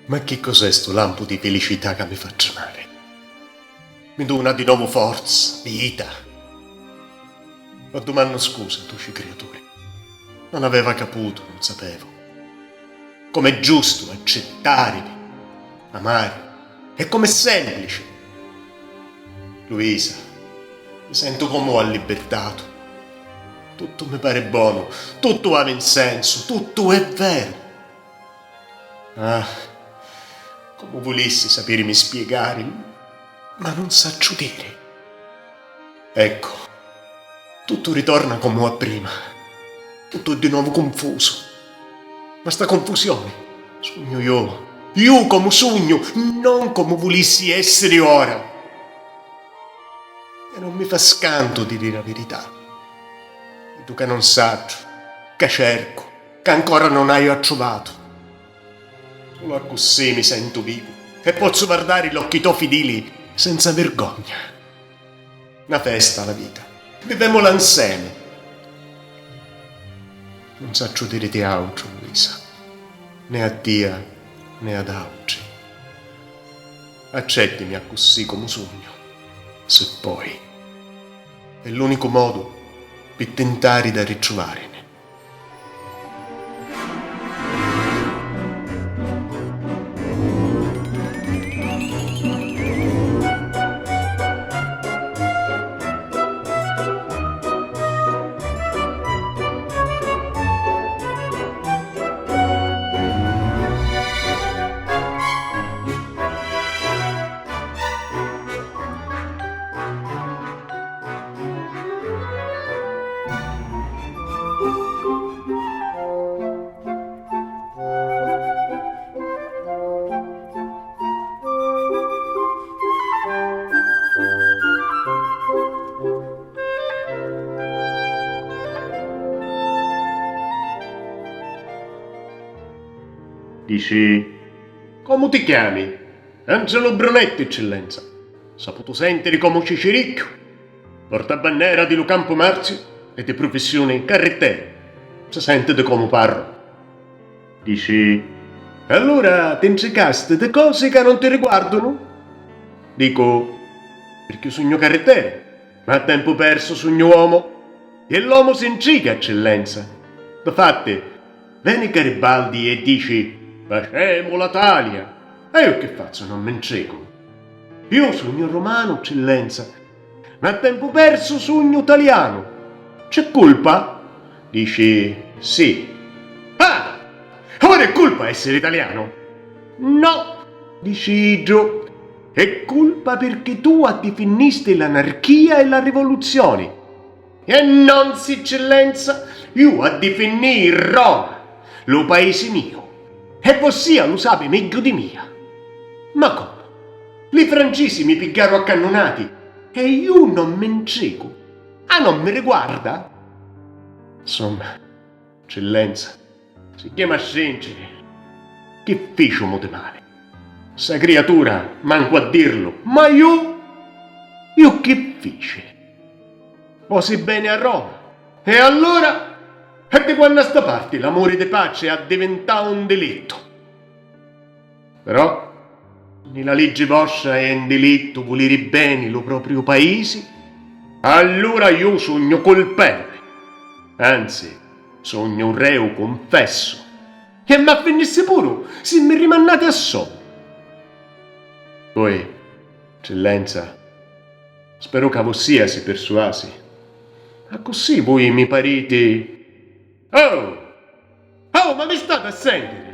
Ma che cos'è sto lampo di felicità che mi fa tremare? Mi dona di nuovo forza, vita. Ma domando scusa, tu creature. Non aveva caputo, non sapevo. Com'è giusto accettare, amare. E com'è semplice. Luisa, mi sento come ho libertato. Tutto mi pare buono, tutto ha un senso, tutto è vero. Ah, come volessi sapermi spiegare, ma non saccio dire. Ecco, tutto ritorna come a prima. Tutto è di nuovo confuso. Ma sta confusione, sogno io come sogno, non come volessi essere ora. E non mi fa scanto di dire la verità. E tu che non saggio, che cerco, che ancora non hai trovato. Solo così mi sento vivo e posso guardare gli occhi tuoi fedeli senza vergogna. Una festa la vita, viviamola insieme. Non saccio dire di altro, Luisa, né a Dio né ad altri. Accettimi a così come sogno, se poi è l'unico modo per tentare di ritrovarmi. Dici, come ti chiami? Angelo Brunetto, eccellenza. Saputo sentire come Ciciricchio, portabandiera di Lucampo Marzio e di professione carrettere. Si sente di come parlo. Dici, allora ti incicasti di cose che non ti riguardano? Dico, perché sogno carrettere, ma a tempo perso sogno uomo. E l'uomo si incica, eccellenza. Difatti, vieni Garibaldi e dici, facemo la taglia. E io che faccio, non me ne cieco. Io sogno romano, eccellenza, ma a tempo perso sogno italiano. C'è colpa? Dici, sì. Ah, ora è colpa essere italiano? No, dici Gio. È colpa perché tu definiste l'anarchia e la rivoluzione. E non, si eccellenza, io definì Roma, lo paese mio. E Possia lo sape meglio di mia. Ma come? I francesi mi pigliarono a cannonati e io non me ne cieco. Ah, non mi riguarda? Insomma, eccellenza, si chiama Scencere. Che fece mo di male? Sta creatura, manco a dirlo, ma io che fece? Posi bene a Roma. E allora? E di quando a sta parte l'amore di pace ha diventato un delitto. Però, nella legge vostra è un delitto volere bene lo proprio paese, allora io sogno colpevole. Anzi, sogno un reo confesso. E ma finisse pure se mi rimandate a so. Poi, eccellenza, spero che voi siate persuasi. Ma così voi mi parete... Oh! Oh, ma mi state a sentire?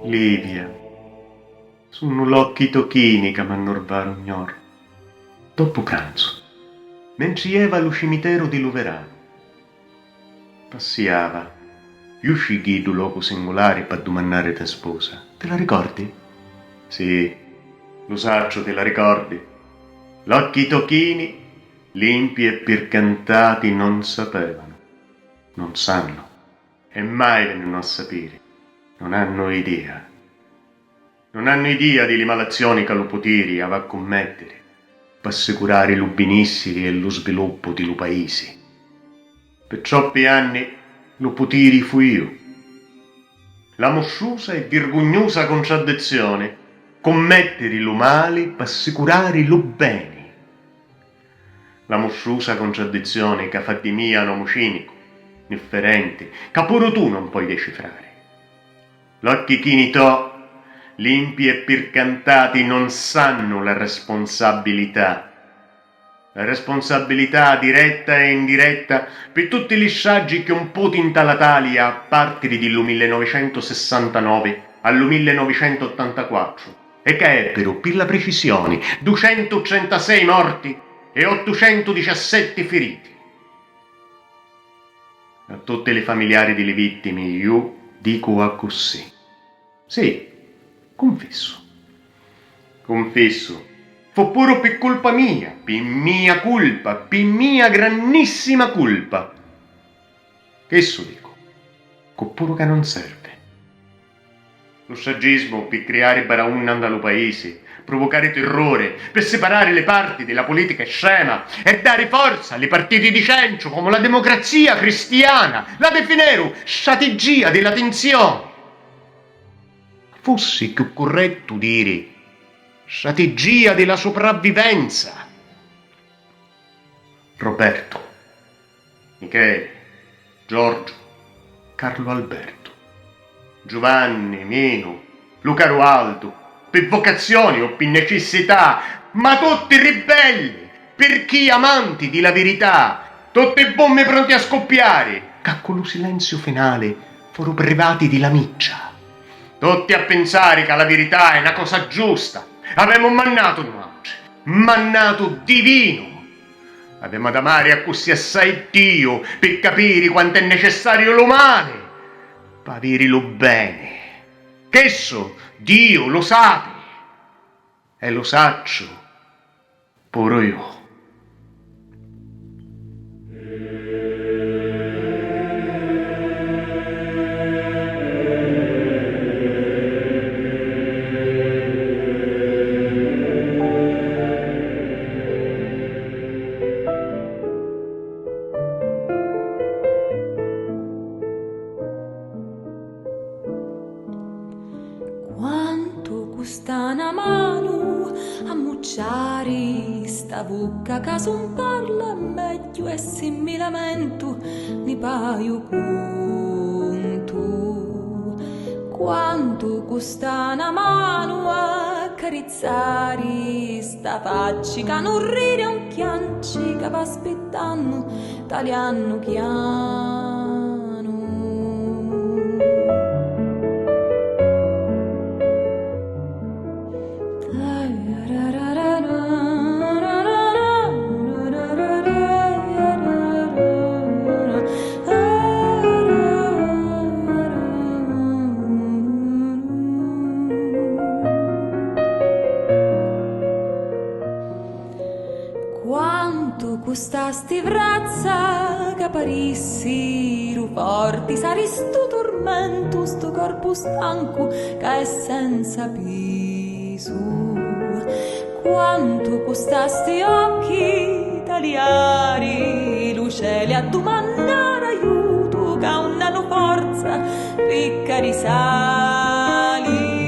Livia, Sono l'occhi tocchini che m'annorvaro ognor. Dopo pranzo, mentre eva allo cimitero di Luverano, passiava, io scigli du loco singolare per domandare te sposa. Te la ricordi? Sì, lo saccio, te la ricordi. L'occhi tocchini, limpi e pircantati, non sapevano, non sanno, e mai vengono a sapere, non hanno idea. Non hanno idea delle malazioni che lo poteri aveva a commettere per assicurare lo benessere e lo sviluppo di lo paese. Per troppi anni lo poteri fu io. La mostruosa e vergognosa contraddizione commettere lo male per assicurare lo bene. La mostruosa contraddizione che fa di me un uomo cinico, indifferente, che pure tu non puoi decifrare. L'occhi chini to, limpi e pircantati, non sanno la responsabilità. La responsabilità diretta e indiretta per tutti gli saggi che un po' tintalatali a partire dallo 1969 al 1984 e che ebbero, per la precisione, 236 morti e 817 feriti. A tutte le familiari delle vittime io dico a così. Sì, confesso, fu pure per colpa mia, per mia colpa, per mia grandissima colpa. Che so dico, pure che non serve. Lo saggismo per creare baraunna dallo paese, provocare terrore, per separare le parti della politica scema e dare forza alle partiti di cencio come la democrazia cristiana, la definero strategia della tensione. Fosse più corretto dire strategia della sopravvivenza. Roberto, Michele, Giorgio, Carlo Alberto, Giovanni, Mino, Luca Roaldo, per vocazioni o per necessità, ma tutti ribelli, per chi amanti di la verità, tutte bombe pronte a scoppiare, che con lo silenzio finale furono privati di la miccia. Tutti a pensare che la verità è una cosa giusta. Avevamo mannato noi, mannato divino. Avevamo ad amare a così assai Dio per capire quanto è necessario lo male, per avere lo bene. Che esso, Dio, lo sape e lo saccio pure io. Sta una mano a mucciare sta bucca che son parla meglio e se mi lamento mi paio punto. Quanto costa una mano a accarezzare sta faccia che non ride un chianci che va aspettando tagliando chiano. Quanto costa sti vrazza che aparissiru forti, sari sto tormento, sto corpo stanco che è senza piso. Quanto costa sti occhi tagliari, luce a domandare aiuto che non hanno forza, ricca di sali.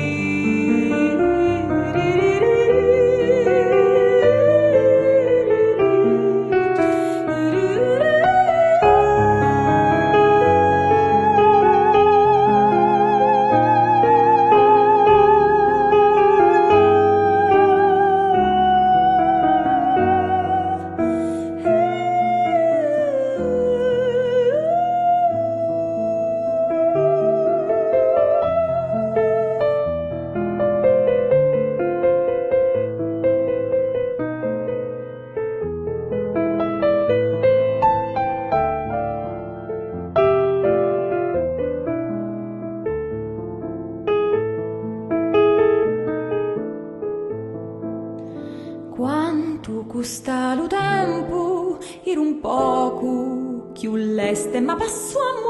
ir un poco più leste, ma passo a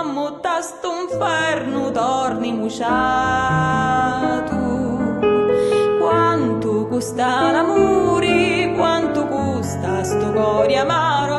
mutta sto inferno torni muciato. Quanto costa l'amore, quanto costa sto cuore amaro,